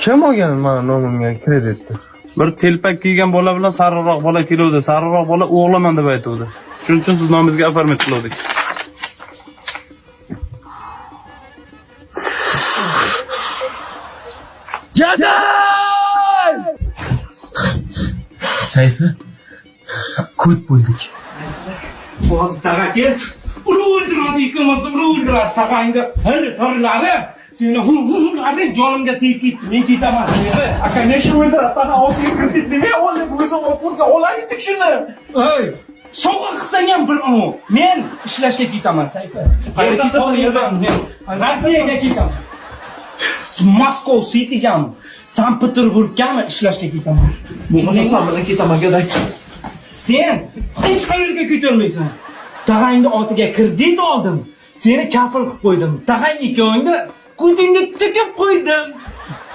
Kim olgan mana nomimga kreditni? Bir telpak kiygan bola bilan sariqroq bola keluvdi. Sariqroq bola o'g'laman deb aytuvdi. Shuning uchun siz nomingizga oformit qildik. Jadal! Sayfi, ko'p bo'ldik. Boz tag'aki, o'ldiradi ikkalamizni o'ldiradi tag'angda. Hir-hirladi. Seni hur-hurlading, jonimga tegib ketdi. Men ketaman dedi. Aka, nechta o'ldiradi? Tag'a oltiga kredit nima oldi? O'zim o'qisa olaylik shuni. Ey, sovg'a qilsang ham bir anu. Men ishlashga ketaman, Sayfi. Qayerga ketasan? Rossiyaga ketaman. Moskva City'ga, Sankt-Peterburgga ishlashga ketaman. Bo'lmasa bilan ketaman, gadak. Sen hech qayerga ketolmaysan. Tag'angni otiga kredit oldim. Seni kafil qilib qo'ydim. Tag'ang ikkovingni ko'tingga tikib qo'ydim.